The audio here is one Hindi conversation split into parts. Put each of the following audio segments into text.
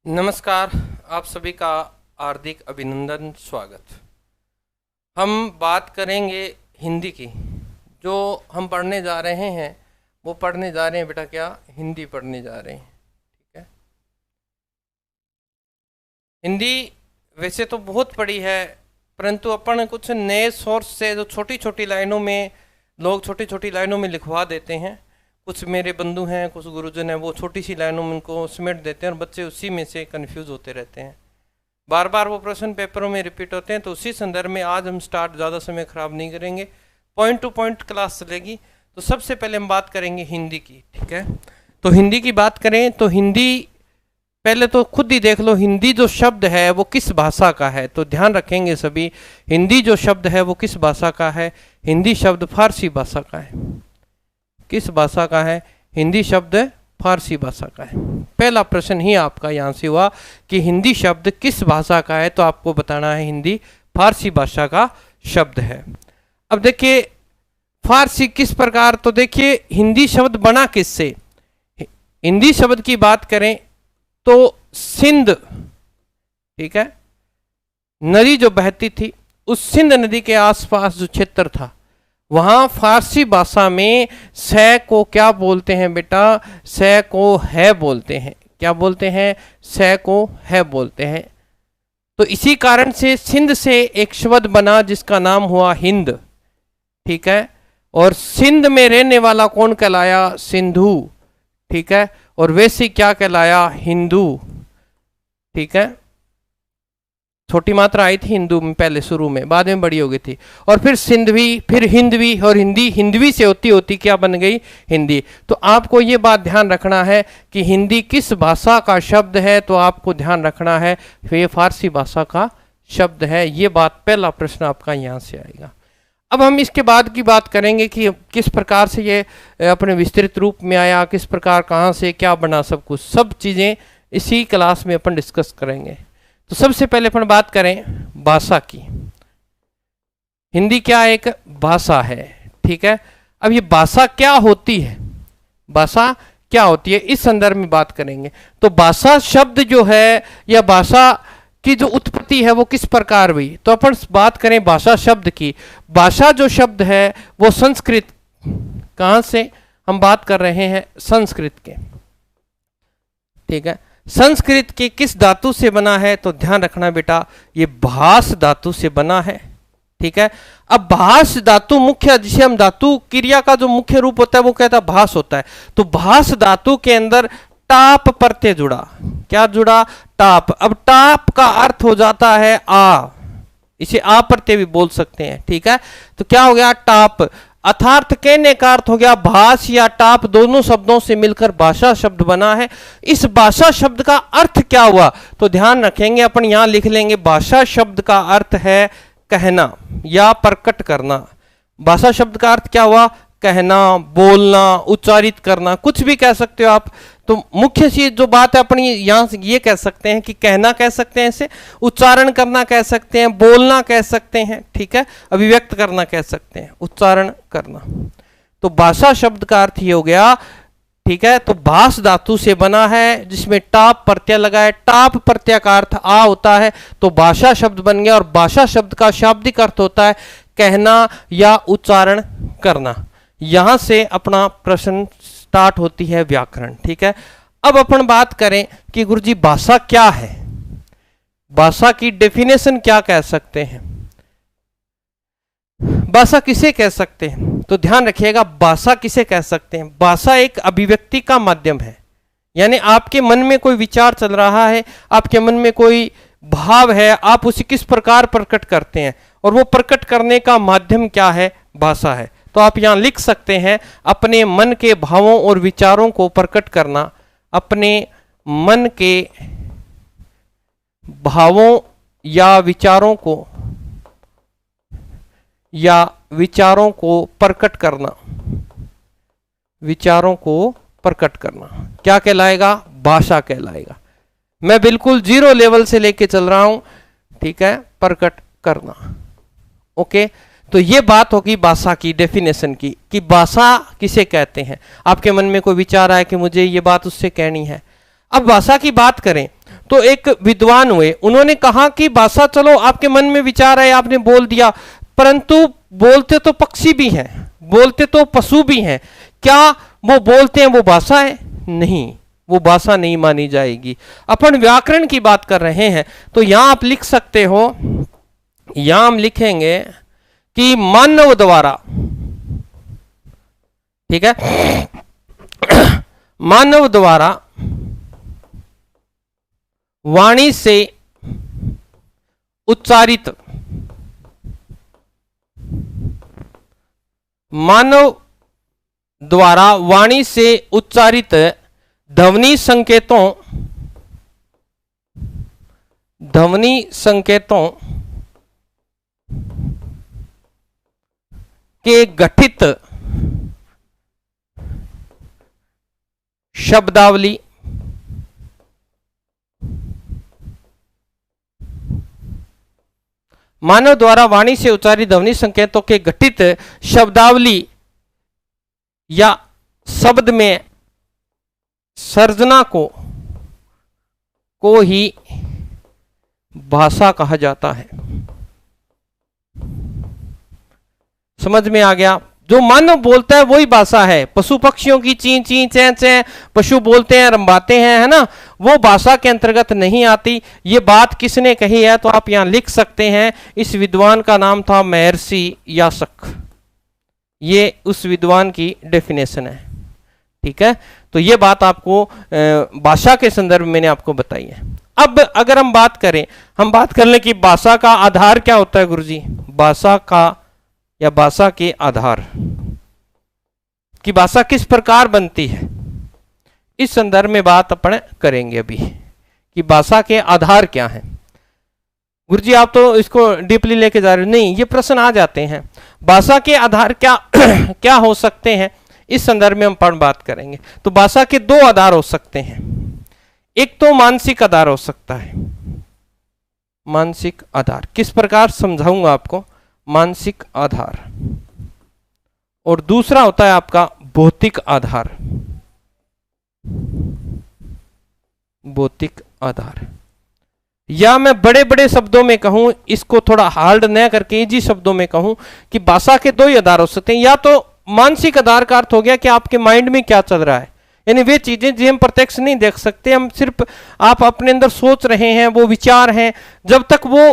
नमस्कार। आप सभी का हार्दिक अभिनंदन, स्वागत। हम बात करेंगे हिंदी की। जो हम पढ़ने जा रहे हैं वो पढ़ने जा रहे हैं बेटा, क्या हिंदी पढ़ने जा रहे हैं। ठीक है। हिंदी वैसे तो बहुत पढ़ी है, परंतु अपन कुछ नए सोर्स से जो छोटी छोटी लाइनों में लोग छोटी छोटी लाइनों में लिखवा देते हैं। कुछ मेरे बंधु हैं, कुछ गुरुजन हैं, वो छोटी सी लाइनों में उनको समेट देते हैं और बच्चे उसी में से कंफ्यूज होते रहते हैं। बार बार वो प्रश्न पेपरों में रिपीट होते हैं। तो उसी संदर्भ में आज हम स्टार्ट, ज़्यादा समय खराब नहीं करेंगे, पॉइंट टू पॉइंट क्लास चलेगी। तो सबसे पहले हम बात करेंगे हिंदी की। ठीक है। तो हिंदी की बात करें तो हिंदी पहले तो खुद ही देख लो, हिंदी जो शब्द है वो किस भाषा का है। तो ध्यान रखेंगे सभी, हिंदी जो शब्द है वो किस भाषा का है। हिंदी शब्द फारसी भाषा का है। किस भाषा का है? हिंदी शब्द फारसी भाषा का है। पहला प्रश्न ही आपका यहाँ से हुआ कि हिंदी शब्द किस भाषा का है, तो आपको बताना है हिंदी फारसी भाषा का शब्द है। अब देखिए फारसी किस प्रकार, तो देखिए हिंदी शब्द बना किससे। हिंदी शब्द की बात करें तो सिंध, ठीक है, नदी जो बहती थी उस सिंध नदी के आसपास जो क्षेत्र था वहां फारसी भाषा में से को क्या बोलते हैं बेटा? से को है बोलते हैं। क्या बोलते हैं? से को है बोलते हैं। तो इसी कारण से सिंध से एक शब्द बना जिसका नाम हुआ हिंद। ठीक है। और सिंध में रहने वाला कौन कहलाया? सिंधु। ठीक है। और वैसे क्या कहलाया? हिंदू। ठीक है। छोटी मात्रा आई थी हिंदू में पहले शुरू में, बाद में बड़ी हो गई थी। और फिर सिंधवी, फिर हिंदवी, और हिंदी हिंदवी से होती होती क्या बन गई? हिंदी। तो आपको ये बात ध्यान रखना है कि हिंदी किस भाषा का शब्द है। तो आपको ध्यान रखना है ये फारसी भाषा का शब्द है। ये बात, पहला प्रश्न आपका यहाँ से आएगा। अब हम इसके बाद की बात करेंगे कि किस प्रकार से ये अपने विस्तृत रूप में आया, किस प्रकार, कहाँ से क्या बना, सब कुछ, सब चीज़ें इसी क्लास में अपन डिस्कस करेंगे। तो सबसे पहले अपन बात करें भाषा की। हिंदी क्या एक भाषा है। ठीक है। अब ये भाषा क्या होती है, भाषा क्या होती है, इस संदर्भ में बात करेंगे। तो भाषा शब्द जो है या भाषा की जो उत्पत्ति है वो किस प्रकार हुई, तो अपन बात करें भाषा शब्द की। भाषा जो शब्द है वो संस्कृत, कहाँ से हम बात कर रहे हैं? संस्कृत के। ठीक है। संस्कृत के किस धातु से बना है? तो ध्यान रखना बेटा, ये भास धातु से बना है। ठीक है। अब भास धातु मुख्य, जिसे हम धातु क्रिया का जो मुख्य रूप होता है वो कहता है भास होता है। तो भास धातु के अंदर टाप प्रत्यय जुड़ा। क्या जुड़ा? टाप। अब टाप का अर्थ हो जाता है आ, इसे आ प्रत्यय भी बोल सकते हैं। ठीक है। तो क्या हो गया? टाप। अर्थार्थ कहने का अर्थ हो गया भास या टाप, दोनों शब्दों से मिलकर भाषा शब्द बना है। इस भाषा शब्द का अर्थ क्या हुआ? तो ध्यान रखेंगे, अपन यहां लिख लेंगे, भाषा शब्द का अर्थ है कहना या प्रकट करना। भाषा शब्द का अर्थ क्या हुआ? कहना, बोलना, उच्चारित करना, कुछ भी कह सकते हो आप। तो मुख्य चीज जो बात है अपनी यहां से ये कह सकते हैं कि कहना कह सकते हैं, इसे उच्चारण करना कह सकते हैं, बोलना कह सकते हैं। ठीक है। अभिव्यक्त करना कह सकते हैं, उच्चारण करना। तो भाषा शब्द का अर्थ ये हो गया। ठीक है। तो भास धातु से बना है जिसमें टाप प्रत्यय लगा है। टाप प्रत्यय का अर्थ आ होता है, तो भाषा शब्द बन गया। और भाषा शब्द का शाब्दिक अर्थ होता है कहना या उच्चारण करना। यहां से अपना प्रश्न स्टार्ट होती है व्याकरण। ठीक है। अब अपन बात करें कि गुरुजी भाषा क्या है, भाषा की डेफिनेशन क्या कह सकते हैं, भाषा किसे कह सकते हैं। तो ध्यान रखिएगा, भाषा किसे कह सकते हैं? भाषा एक अभिव्यक्ति का माध्यम है। यानी आपके मन में कोई विचार चल रहा है, आपके मन में कोई भाव है, आप उसे किस प्रकार प्रकट करते हैं, और वो प्रकट करने का माध्यम क्या है? भाषा है। तो आप यहां लिख सकते हैं अपने मन के भावों और विचारों को प्रकट करना, अपने मन के भावों या विचारों को प्रकट करना, विचारों को प्रकट करना क्या कहलाएगा? भाषा कहलाएगा। मैं बिल्कुल जीरो लेवल से लेके चल रहा हूं। ठीक है। प्रकट करना। ओके। तो ये बात होगी भाषा की डेफिनेशन की, कि भाषा किसे कहते हैं। आपके मन में कोई विचार आए कि मुझे ये बात उससे कहनी है। अब भाषा की बात करें तो एक विद्वान हुए, उन्होंने कहा कि भाषा, चलो आपके मन में विचार है, आपने बोल दिया, परंतु बोलते तो पक्षी भी हैं, बोलते तो पशु भी हैं, क्या वो बोलते हैं वो भाषा है? नहीं, वो भाषा नहीं मानी जाएगी। अपन व्याकरण की बात कर रहे हैं, तो यहां आप लिख सकते हो, यहां हम लिखेंगे कि मानव द्वारा, ठीक है, मानव द्वारा वाणी से उच्चारित, मानव द्वारा वाणी से उच्चारित ध्वनि संकेतों, ध्वनि संकेतों के गठित शब्दावली, मानव द्वारा वाणी से उच्चारित ध्वनि संकेतों के गठित शब्दावली या शब्द में सर्जना को ही भाषा कहा जाता है। समझ में आ गया? जो मानव बोलता है वही भाषा है। पशु पक्षियों की ची ची चै चै पशु बोलते हैं, रंबाते हैं, है ना, वो भाषा के अंतर्गत नहीं आती। ये बात किसने कही है? तो आप यहां लिख सकते हैं, इस विद्वान का नाम था महर्षि यास्क। ये उस विद्वान की डेफिनेशन है, ठीक है। तो ये बात आपको भाषा के संदर्भ में मैंने आपको बताई है। अब अगर हम बात करें, हम बात कर लें कि भाषा का आधार क्या होता है गुरुजी, भाषा का या भाषा के आधार कि भाषा किस प्रकार बनती है, इस संदर्भ में बात अपन करेंगे अभी कि भाषा के आधार क्या है। गुरुजी आप तो इसको डीपली लेके जा रहे हो, नहीं, ये प्रश्न आ जाते हैं, भाषा के आधार क्या क्या हो सकते हैं, इस संदर्भ में हम बात करेंगे। तो भाषा के दो आधार हो सकते हैं, एक तो मानसिक आधार हो सकता है, मानसिक आधार किस प्रकार समझाऊंगा आपको, मानसिक आधार, और दूसरा होता है आपका भौतिक आधार, भौतिक आधार। या मैं बड़े बड़े शब्दों में कहूं, इसको थोड़ा हार्ड न करके इजी शब्दों में कहूं कि भाषा के दो ही आधार हो सकते हैं। या तो मानसिक आधार का अर्थ हो गया कि आपके माइंड में क्या चल रहा है, यानी वे चीजें जो हम प्रत्यक्ष नहीं देख सकते, हम सिर्फ आप अपने अंदर सोच रहे हैं, वो विचार हैं, जब तक वो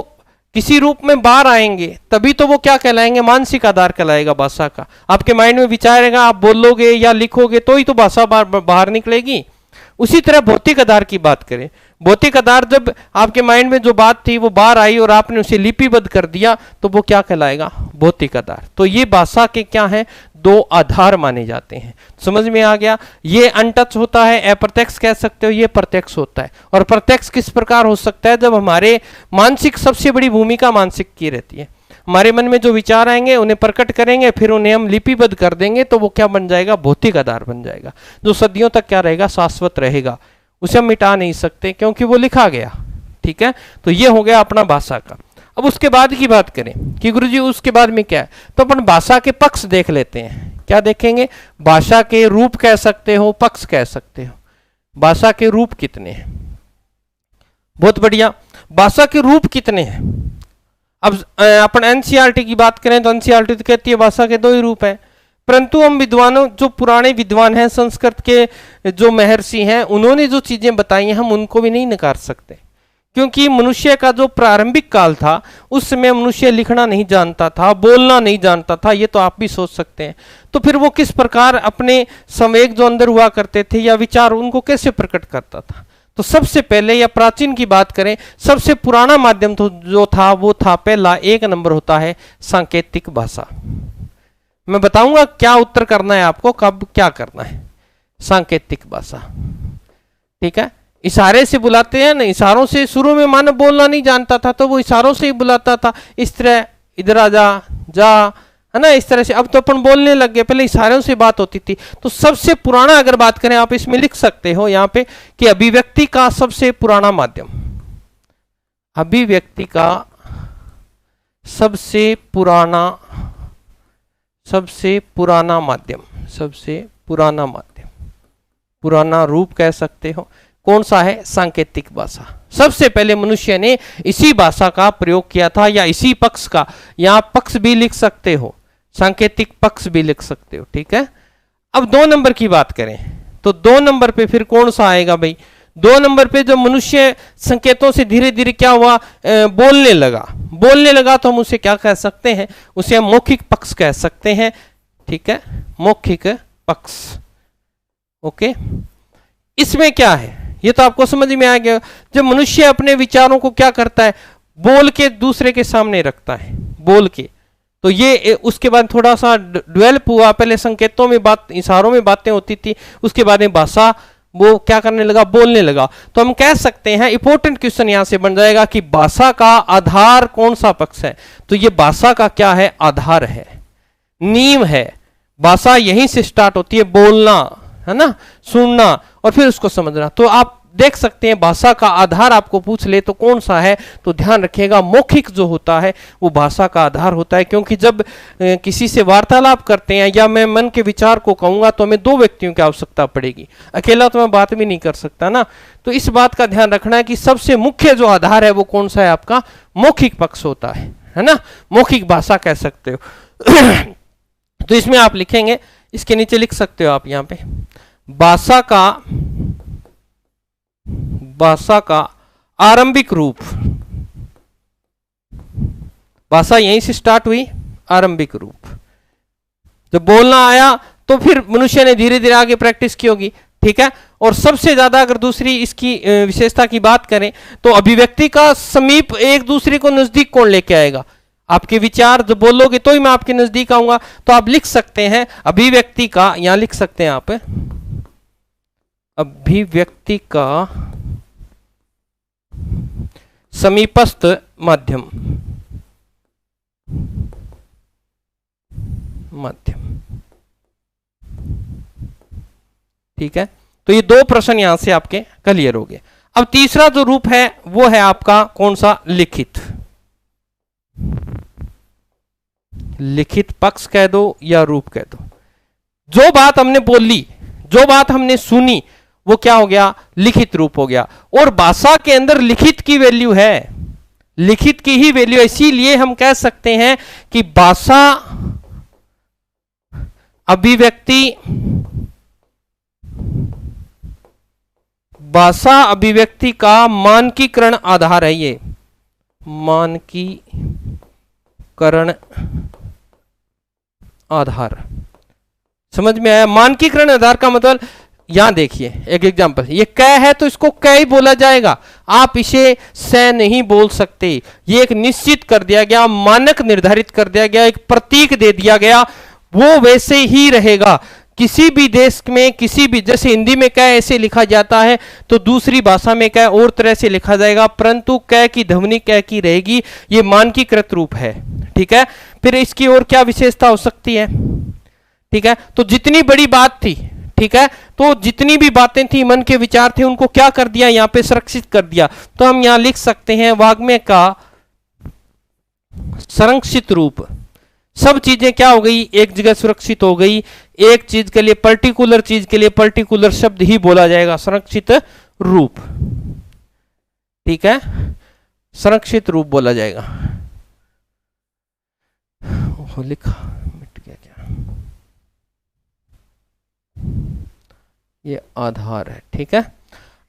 किसी रूप में बाहर आएंगे तभी तो वो क्या कहलाएंगे, मानसिक आधार कहलाएगा भाषा का। आपके माइंड में विचारेगा, आप बोलोगे या लिखोगे तो ही तो भाषा बाहर निकलेगी। उसी तरह भौतिक आधार की बात करें, भौतिक आधार जब आपके माइंड में जो बात थी वो बाहर आई और आपने उसे लिपिबद्ध कर दिया तो वो क्या कहलाएगा, भौतिक आधार। तो ये भाषा के क्या है, दो आधार माने जाते हैं। समझ में आ गया? ये अनटच होता है, अप्रत्यक्ष कह सकते हो, ये प्रत्यक्ष होता है। और प्रत्यक्ष किस प्रकार हो सकता है, जब हमारे मानसिक, सबसे बड़ी भूमिका मानसिक की रहती है, हमारे मन में जो विचार आएंगे उन्हें प्रकट करेंगे, फिर उन्हें हम लिपिबद्ध कर देंगे तो वो क्या बन जाएगा, भौतिक आधार बन जाएगा, जो सदियों तक क्या रहेगा, शाश्वत रहेगा, उसे हम मिटा नहीं सकते क्योंकि वो लिखा गया। ठीक है, तो ये हो गया अपना भाषा का। अब उसके बाद की बात करें कि गुरुजी उसके बाद में क्या है, तो अपन भाषा के पक्ष देख लेते हैं। क्या देखेंगे, भाषा के रूप कह सकते हो, पक्ष कह सकते हो। भाषा के रूप कितने हैं, बहुत बढ़िया, भाषा के रूप कितने हैं। अब अपन एनसीईआरटी की बात करें तो एनसीईआरटी तो कहती है भाषा के दो ही रूप हैं, परंतु हम विद्वानों, जो पुराने विद्वान हैं, संस्कृत के जो महर्षि हैं, उन्होंने जो चीजें बताई हैं हम उनको भी नहीं नकार सकते, क्योंकि मनुष्य का जो प्रारंभिक काल था उस समय मनुष्य लिखना नहीं जानता था, बोलना नहीं जानता था, ये तो आप भी सोच सकते हैं। तो फिर वो किस प्रकार अपने संवेग जो अंदर हुआ करते थे या विचार, उनको कैसे प्रकट करता था। तो सबसे पहले या प्राचीन की बात करें, सबसे पुराना माध्यम तो जो था वो था, पहला एक नंबर होता है सांकेतिक भाषा। मैं बताऊंगा क्या उत्तर करना है आपको, कब क्या करना है। सांकेतिक भाषा, ठीक है, इशारे से बुलाते हैं ना, इशारों से, शुरू में मानव बोलना नहीं जानता था तो वो इशारों से ही बुलाता था, इस तरह इधर आ जा, जा, है ना, इस तरह से। अब तो अपन बोलने लग गए, पहले इशारों से बात होती थी। तो सबसे पुराना अगर बात करें, आप इसमें लिख सकते हो यहाँ पे कि अभिव्यक्ति का सबसे पुराना माध्यम, अभिव्यक्ति का सबसे पुराना माध्यम, सबसे पुराना माध्यम, पुराना रूप कह सकते हो। कौन सा है? सांकेतिक भाषा। सबसे पहले मनुष्य ने इसी भाषा का प्रयोग किया था, या इसी पक्ष का, यहां पक्ष भी लिख सकते हो, सांकेतिक पक्ष भी लिख सकते हो, ठीक है। अब 2 नंबर की बात करें तो 2 नंबर पे फिर कौन सा आएगा भाई? 2 नंबर पे जब मनुष्य संकेतों से धीरे धीरे क्या हुआ, बोलने लगा तो हम उसे क्या कह सकते हैं? उसे हम मौखिक पक्ष कह सकते हैं, ठीक है, मौखिक पक्ष। ओके, इसमें क्या है ये तो आपको समझ में आ गया। जब मनुष्य अपने विचारों को क्या करता है, बोल के दूसरे के सामने रखता है, बोल के, तो ये उसके बाद थोड़ा सा डेवलप हुआ। पहले संकेतों में बात, इशारों में बातें होती थी, उसके बाद में भाषा वो क्या करने लगा, बोलने लगा। तो हम कह सकते हैं, इंपॉर्टेंट क्वेश्चन यहां से बन जाएगा कि भाषा का आधार कौन सा पक्ष है? तो ये भाषा का क्या है? आधार है, नींव है। भाषा यहीं से स्टार्ट होती है, बोलना है ना, सुनना और फिर उसको समझना। तो आप देख सकते हैं भाषा का आधार आपको पूछ ले तो कौन सा है, तो ध्यान रखिएगा मौखिक जो होता है वो भाषा का आधार होता है। क्योंकि जब किसी से वार्तालाप करते हैं या मैं मन के विचार को कहूंगा तो हमें 2 व्यक्तियों की आवश्यकता पड़ेगी, अकेला तो मैं बात भी नहीं कर सकता ना। तो इस बात का ध्यान रखना है कि सबसे मुख्य जो आधार है वो कौन सा है? आपका मौखिक पक्ष होता है ना, मौखिक भाषा कह सकते हो। तो इसमें आप लिखेंगे, इसके नीचे लिख सकते हो आप यहां पे, भाषा का आरंभिक रूप। भाषा यहीं से स्टार्ट हुई, आरंभिक रूप। जब बोलना आया तो फिर मनुष्य ने धीरे धीरे आगे प्रैक्टिस की होगी, ठीक है। और सबसे ज्यादा अगर दूसरी इसकी विशेषता की बात करें तो अभिव्यक्ति का समीप, एक दूसरे को नजदीक कौन लेके आएगा? आपके विचार जब बोलोगे तो ही मैं आपके नजदीक आऊंगा। तो आप लिख सकते हैं अभिव्यक्ति का, यहां लिख सकते हैं आप, अभिव्यक्ति का समीपस्थ माध्यम, ठीक है। तो ये 2 प्रश्न यहां से आपके क्लियर हो गए। अब तीसरा जो रूप है वो है आपका कौन सा? लिखित। लिखित पक्ष कह दो या रूप कह दो। जो बात हमने बोली, जो बात हमने सुनी, वो क्या हो गया? लिखित रूप हो गया। और भाषा के अंदर लिखित की वैल्यू है, लिखित की ही वैल्यू है। इसीलिए हम कह सकते हैं कि भाषा अभिव्यक्ति का मानकीकरण आधार है। ये मानकीकरण आधार समझ में आया? मानकीकरण आधार का मतलब, यहां देखिए एक एग्जांपल, ये क है तो इसको क ही बोला जाएगा, आप इसे स नहीं बोल सकते। ये एक निश्चित कर दिया गया, मानक निर्धारित कर दिया गया, एक प्रतीक दे दिया गया, वो वैसे ही रहेगा। किसी भी देश में, किसी भी, जैसे हिंदी में क ऐसे लिखा जाता है तो दूसरी भाषा में क और तरह से लिखा जाएगा, परंतु क की ध्वनि क की रहेगी। ये मानकीकृत रूप है, ठीक है। फिर इसकी और क्या विशेषता हो सकती है, ठीक है। तो जितनी बड़ी बात थी, ठीक है, तो जितनी भी बातें थी, मन के विचार थे, उनको क्या कर दिया? यहां पे संरक्षित कर दिया। तो हम यहां लिख सकते हैं वाग्मय का संरक्षित रूप। सब चीजें क्या हो गई? एक जगह सुरक्षित हो गई। एक चीज के लिए, पर्टिकुलर चीज के लिए पर्टिकुलर शब्द ही बोला जाएगा, संरक्षित रूप, ठीक है, संरक्षित रूप बोला जाएगा। लिखा मिट गया क्या? ये आधार है, ठीक है।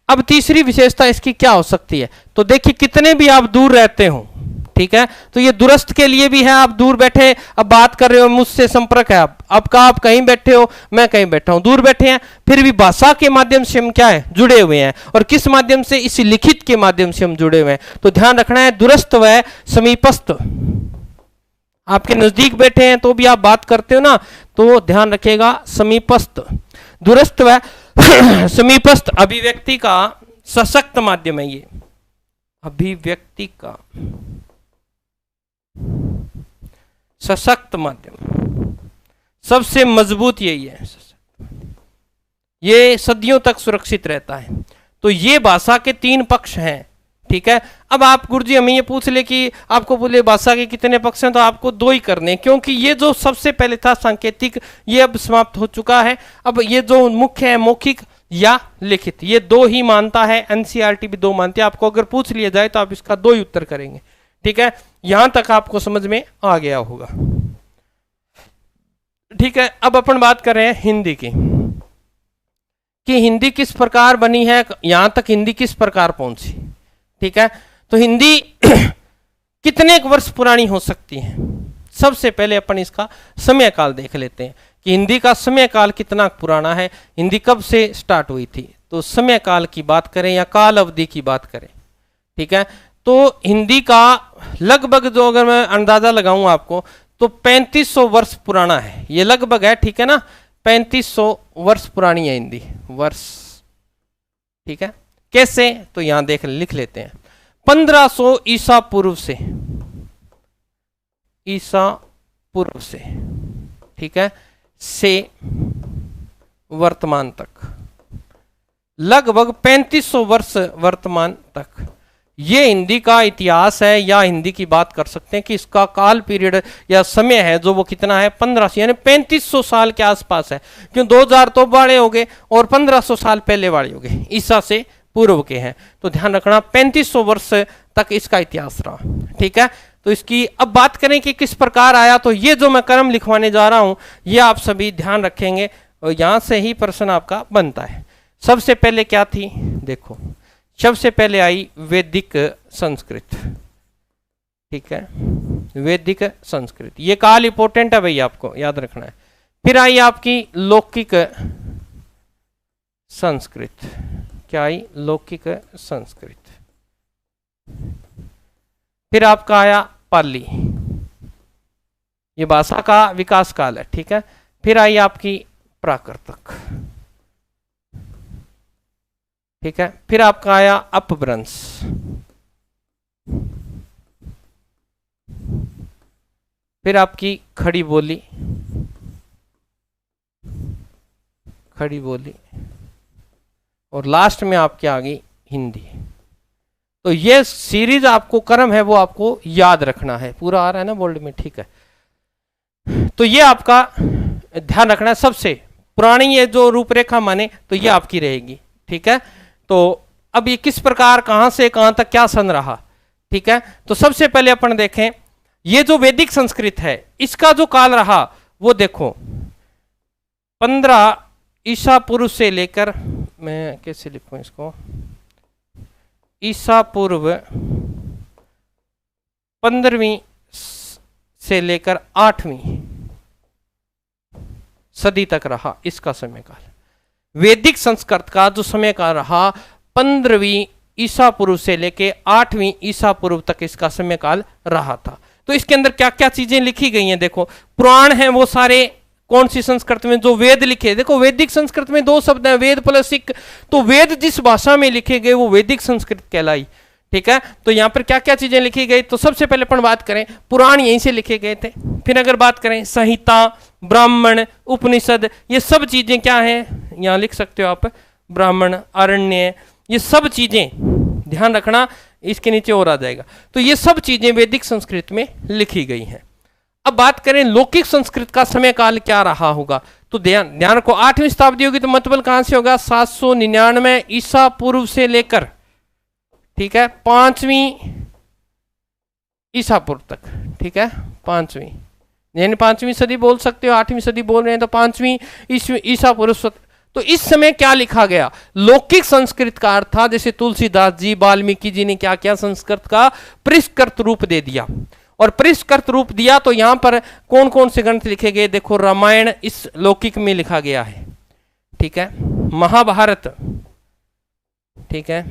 अब तीसरी विशेषता इसकी क्या हो सकती है? तो देखिए, कितने भी आप दूर रहते हो, ठीक है, तो ये दूरस्थ के लिए भी है। आप दूर बैठे अब बात कर रहे हो, मुझसे संपर्क है, आप कहीं बैठे हो, मैं कहीं बैठा हूं, दूर बैठे हैं, फिर भी भाषा के माध्यम से हम क्या है? जुड़े हुए हैं। और किस माध्यम से? इस लिखित के माध्यम से हम जुड़े हुए हैं। तो ध्यान रखना है, दूरस्थ व समीपस्थ। आपके नजदीक बैठे हैं तो भी आप बात करते हो ना, तो ध्यान रखिएगा समीपस्थ, दूरस्थ व समीपस्थ अभिव्यक्ति का सशक्त माध्यम है। ये अभिव्यक्ति का सशक्त माध्यम, सबसे मजबूत यही है, ये सदियों तक सुरक्षित रहता है। तो ये भाषा के 3 पक्ष हैं, ठीक है। अब आप गुरुजी हमें ये पूछ ले कि आपको बोले भाषा के कितने पक्ष हैं, तो आपको 2 ही करने, क्योंकि ये जो सबसे पहले था सांकेतिक, ये अब समाप्त हो चुका है। अब ये जो मुख्य है मौखिक, या लिखित, ये दो ही मानता है। एनसीईआरटी भी दो मानती है। आपको अगर पूछ लिया जाए तो आप इसका दो ही उत्तर करेंगे। ठीक है, यहां तक आपको समझ में आ गया होगा। ठीक है, अब अपन बात कर रहे हैं हिंदी की, कि हिंदी किस प्रकार बनी है, यहां तक हिंदी किस प्रकार पहुंची। ठीक है, तो हिंदी कितने वर्ष पुरानी हो सकती है। सबसे पहले अपन इसका समय काल देख लेते हैं कि हिंदी का समय काल कितना पुराना है, हिंदी कब से स्टार्ट हुई थी। तो समय काल की बात करें या काल अवधि की बात करें, ठीक है, तो हिंदी का लगभग, जो अगर मैं अंदाजा लगाऊं आपको, तो 3500 वर्ष पुराना है। ये लगभग है, ठीक है ना, 3500 वर्ष पुरानी है हिंदी, वर्ष। ठीक है, कैसे, तो यहां लिख लेते हैं। 1500 ईसा पूर्व से, ईसा पूर्व से, ठीक है, से वर्तमान तक, लगभग 3500 वर्ष वर्तमान तक ये हिंदी का इतिहास है, या हिंदी की बात कर सकते हैं कि इसका काल पीरियड या समय है जो वो कितना है, 1500, यानी 3500 साल के आसपास है। क्यों, 2000 तो वाले हो गए और 1500 साल पहले वाले हो गए, ईसा से पूर्व के हैं। तो ध्यान रखना 3500 वर्ष तक इसका इतिहास रहा। ठीक है, तो इसकी अब बात करें कि किस प्रकार आया, तो ये जो मैं क्रम लिखवाने जा रहा हूं ये आप सभी ध्यान रखेंगे और यहां से ही प्रश्न आपका बनता है। सबसे पहले क्या थी, देखो, सबसे पहले आई वैदिक संस्कृत। ठीक है, वैदिक संस्कृत, ये काल इंपॉर्टेंट है भाई, आपको याद रखना है। फिर आई आपकी लौकिक संस्कृत। क्या आई, लौकिक संस्कृत। फिर आपका आया पाली, ये भाषा का विकास काल है। ठीक है, फिर आई आपकी प्राकृतिक। ठीक है, फिर आपका आया अपभ्रंश। फिर आपकी खड़ी बोली, खड़ी बोली, और लास्ट में आपकी आ गई हिंदी। तो ये सीरीज आपको क्रम है वो आपको याद रखना है। पूरा आ रहा है ना बोल्ड में, ठीक है। तो ये आपका ध्यान रखना है। सबसे पुरानी ये जो रूपरेखा माने तो ये आपकी रहेगी। ठीक है, तो अब ये किस प्रकार कहां से कहां तक क्या सन रहा। ठीक है, तो सबसे पहले अपन देखें ये जो वैदिक संस्कृत है इसका जो काल रहा वो देखो 15 ईसा पूर्व से लेकर, मैं कैसे लिखूं इसको, ईसा पूर्व 15वीं से लेकर 8वीं सदी तक रहा इसका समय काल। वैदिक संस्कृत का जो समय काल रहा 15वीं ईसा पूर्व से लेकर 8वीं ईसा पूर्व तक इसका समय काल रहा था। तो इसके अंदर क्या क्या चीजें लिखी गई हैं, देखो पुराण हैं वो सारे कौन सी संस्कृत में, जो वेद लिखे। देखो वैदिक संस्कृत में दो शब्द हैं, वेद प्लस इक, तो वेद जिस भाषा में लिखे गए वो वैदिक संस्कृत कहलाई। ठीक है, तो यहां पर क्या क्या चीजें लिखी गई, तो सबसे पहले अपन बात करें पुराण यहीं से लिखे गए थे। फिर अगर बात करें संहिता, ब्राह्मण, उपनिषद, ये सब चीजें क्या हैं, यहां लिख सकते हो आप, ब्राह्मण, अरण्य, ये सब चीजें ध्यान रखना, इसके नीचे और आ जाएगा। तो ये सब चीजें वैदिक संस्कृत में लिखी गई हैं। अब बात करें लौकिक संस्कृत का समय काल क्या रहा होगा, तो ध्यान रखो 8वीं शताब्दी होगी तो मतलब कहां से होगा, 799 ईसा पूर्व से लेकर, ठीक है, 5वीं ईसा पूर्व तक। ठीक है, 5वीं, यानी 5वीं सदी बोल सकते हो, 8वीं सदी बोल रहे हैं तो 5वीं ईसा पूर्व। तो इस समय क्या लिखा गया, लौकिक संस्कृत का अर्थ था, जैसे तुलसीदास जी, वाल्मीकि जी ने क्या किया, संस्कृत का परिष्कृत रूप दे दिया। और परिष्कृत रूप दिया तो यहां पर कौन कौन से ग्रंथ लिखे गए, देखो रामायण इस लौकिक में लिखा गया है। ठीक है, महाभारत, ठीक है,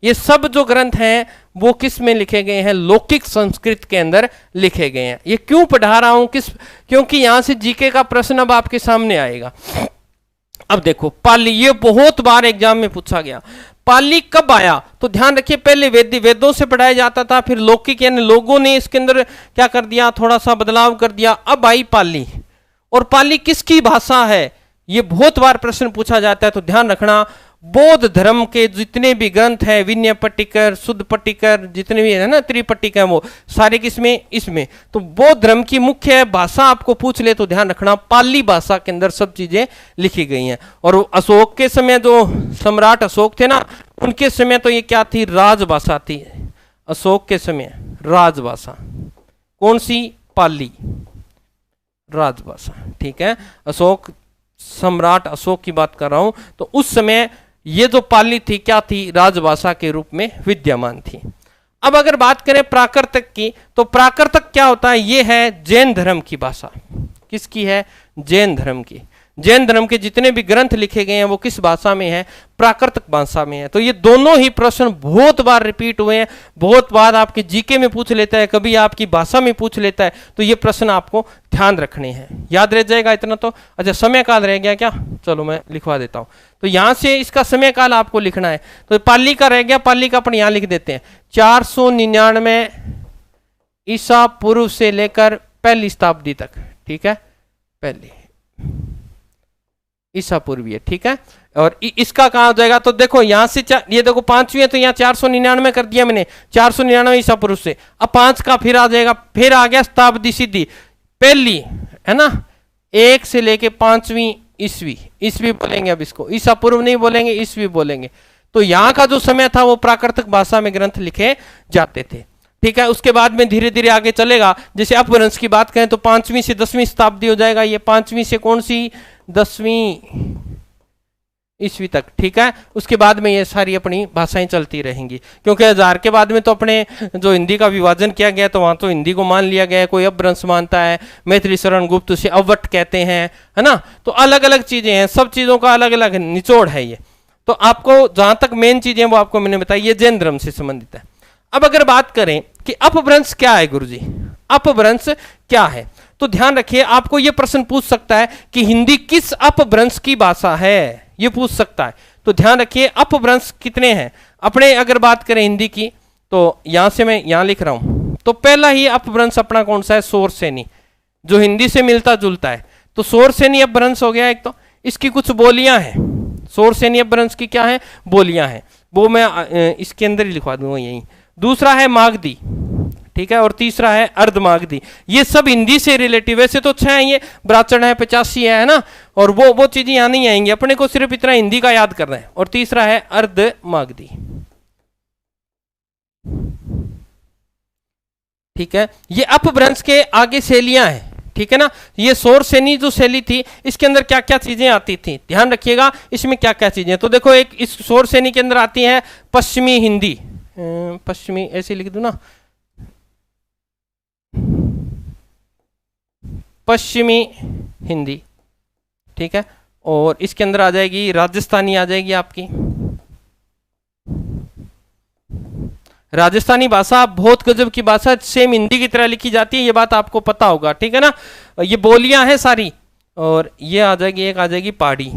ये सब जो ग्रंथ हैं वो किस में लिखे गए हैं, लौकिक संस्कृत के अंदर लिखे गए हैं। ये क्यों पढ़ा रहा हूं, क्योंकि यहां से जीके का प्रश्न अब आपके सामने आएगा। अब देखो पाली, ये बहुत बार एग्जाम में पूछा गया, पाली कब आया, तो ध्यान रखिए पहले वेदों से पढ़ाया जाता था, फिर लौकिक यानी लोगों ने इसके अंदर क्या कर दिया, थोड़ा सा बदलाव कर दिया, अब आई पाली। और पाली किसकी भाषा है, ये बहुत बार प्रश्न पूछा जाता है, तो ध्यान रखना बौद्ध धर्म के जितने भी ग्रंथ हैं, विनय पट्टिकर, शुद्ध पट्टिकर, जितने भी है ना, त्रिपट्टिका, वो सारे किसमें, इसमें। तो बौद्ध धर्म की मुख्य भाषा आपको पूछ ले तो ध्यान रखना पाली भाषा के अंदर सब चीजें लिखी गई हैं। और अशोक के समय जो सम्राट अशोक थे ना, उनके समय तो ये क्या थी, राजभाषा थी। अशोक के समय राजभाषा कौन सी, पाली राजभाषा, ठीक है। अशोक, सम्राट अशोक की बात कर रहा हूं, तो उस समय ये जो पाली थी क्या थी, राजभाषा के रूप में विद्यमान थी। अब अगर बात करें प्राकृतक की, तो प्राकृतक क्या होता है, ये है जैन धर्म की भाषा। किसकी है, जैन धर्म की। जैन धर्म के जितने भी ग्रंथ लिखे गए हैं वो किस भाषा में है, प्राकृतिक भाषा में है। तो ये दोनों ही प्रश्न बहुत बार रिपीट हुए हैं, बहुत बार आपके जीके में पूछ लेता है, कभी आपकी भाषा में पूछ लेता है। तो ये प्रश्न आपको ध्यान रखने हैं, याद रह जाएगा इतना तो। अच्छा, समय काल रह गया क्या, चलो मैं लिखवा देता हूं। तो यहां से इसका समय काल आपको लिखना है। तो पाली का रह गया, पाली का अपन यहां लिख देते हैं 499 ईसा पूर्व से लेकर पहली शताब्दी तक, ठीक है, पहली ईसा पूर्वीय, ठीक है। और इसका कहा हो जाएगा, तो देखो यहां से ये देखो 5वीं है, तो यहाँ 499 कर दिया मैंने, 499 ईसा पूर्व से। अब 5 का फिर आ जाएगा, फिर आ गया शताब्दी सीधी पहली, है ना, 1 से लेके 5वीं ईस्वी, ईस्वी बोलेंगे अब इसको, ईसा पूर्व नहीं बोलेंगे, ईस्वी बोलेंगे। तो यहाँ का जो समय था वो प्राकृतिक भाषा में ग्रंथ लिखे जाते थे, ठीक है। उसके बाद में धीरे धीरे आगे चलेगा। जैसे अपभ्रंश की बात करें तो 5वीं से 10वीं शताब्दी हो जाएगा, ये 5वीं से कौन सी, 10वीं ईस्वी तक, ठीक है। उसके बाद में ये सारी अपनी भाषाएं चलती रहेंगी, क्योंकि 1000 के बाद में तो अपने जो हिंदी का विभाजन किया गया तो वहां तो हिंदी को मान लिया गया है, कोई अपभ्रंश मानता है, मैथिली शरण गुप्त से अवट कहते हैं, है ना। तो अलग अलग चीजें हैं, सब चीजों का अलग अलग निचोड़ है ये। तो आपको जहां तक मेन चीजें वो आपको मैंने बताई, ये जैन धर्म से संबंधित है। अब अगर बात करें कि अपभ्रंश क्या है गुरुजी, अपभ्रंश क्या है, तो ध्यान रखिए आपको यह प्रश्न पूछ सकता है कि हिंदी किस अपभ्रंश की भाषा है, यह पूछ सकता है। तो ध्यान रखिए अपभ्रंश कितने हैं अपने, अगर बात करें हिंदी की, तो यहां से मैं यहां लिख रहा हूं, तो पहला ही अपभ्रंश अपना कौन सा है, शौरसेनी, जो हिंदी से मिलता जुलता है। तो शौरसेनी अपभ्रंश हो गया एक। तो इसकी कुछ बोलियां हैं, शौरसेनी अपभ्रंश की क्या है, बोलियां हैं, वो मैं इसके अंदर ही लिखवा दूंगा यही। दूसरा है मागधी, ठीक है, और तीसरा है अर्धमागधी। ये सब हिंदी से रिलेटिव, वैसे तो 6 है, ये ब्राह्मण है, 85 है ना, और वो चीजें यहां नहीं आएंगी, अपने को सिर्फ इतना हिंदी का याद करना है। और तीसरा है अर्धमागधी, ठीक है। ये अपभ्रंश के आगे शैलियां हैं, ठीक है ना। ये शौरसेनी जो शैली थी, इसके अंदर क्या क्या चीजें आती थी, ध्यान रखिएगा इसमें क्या क्या चीजें। तो देखो एक इस शौरसेनी के अंदर आती है पश्चिमी हिंदी, पश्चिमी ऐसे लिख दूं ना, पश्चिमी हिंदी, ठीक है। और इसके अंदर आ जाएगी राजस्थानी, आ जाएगी आपकी राजस्थानी भाषा, बहुत गजब की भाषा, सेम हिंदी की तरह लिखी जाती है, ये बात आपको पता होगा, ठीक है ना। ये बोलियां हैं सारी, और ये आ जाएगी, एक आ जाएगी पहाड़ी,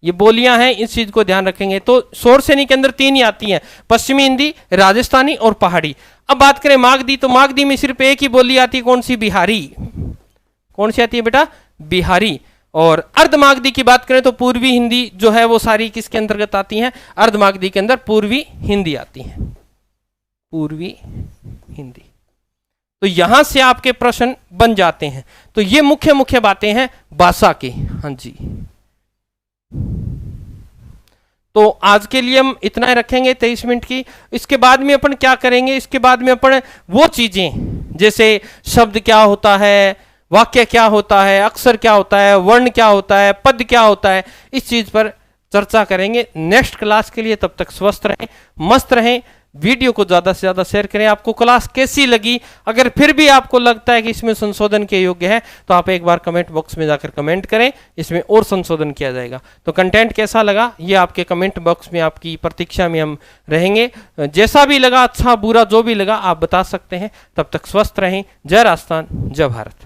ये बोलियां हैं, इस चीज को ध्यान रखेंगे। तो शौरसेनी के अंदर 3 ही आती हैं, पश्चिमी हिंदी, राजस्थानी और पहाड़ी। अब बात करें मागधी, तो मागधी में सिर्फ एक ही बोली आती है, कौन सी, बिहारी। कौन सी आती है बेटा, बिहारी। और अर्धमागधी की बात करें तो पूर्वी हिंदी जो है वो सारी किसके अंतर्गत आती हैं, अर्धमागधी के अंदर पूर्वी हिंदी आती है, पूर्वी हिंदी। तो यहां से आपके प्रश्न बन जाते हैं। तो ये मुख्य मुख्य बातें हैं भाषा की। हाँ जी, तो आज के लिए हम इतना ही रखेंगे 23 मिनट की। इसके बाद में अपन क्या करेंगे, इसके बाद में अपन वो चीजें जैसे शब्द क्या होता है, वाक्य क्या होता है, अक्षर क्या होता है, वर्ण क्या होता है, पद क्या होता है, इस चीज पर चर्चा करेंगे नेक्स्ट क्लास के लिए। तब तक स्वस्थ रहें, मस्त रहें, वीडियो को ज्यादा से ज्यादा शेयर करें। आपको क्लास कैसी लगी, अगर फिर भी आपको लगता है कि इसमें संशोधन के योग्य है तो आप एक बार कमेंट बॉक्स में जाकर कमेंट करें, इसमें और संशोधन किया जाएगा। तो कंटेंट कैसा लगा ये आपके कमेंट बॉक्स में आपकी प्रतीक्षा में हम रहेंगे। जैसा भी लगा, अच्छा बुरा जो भी लगा आप बता सकते हैं। तब तक स्वस्थ रहें। जय राजस्थान, जय भारत।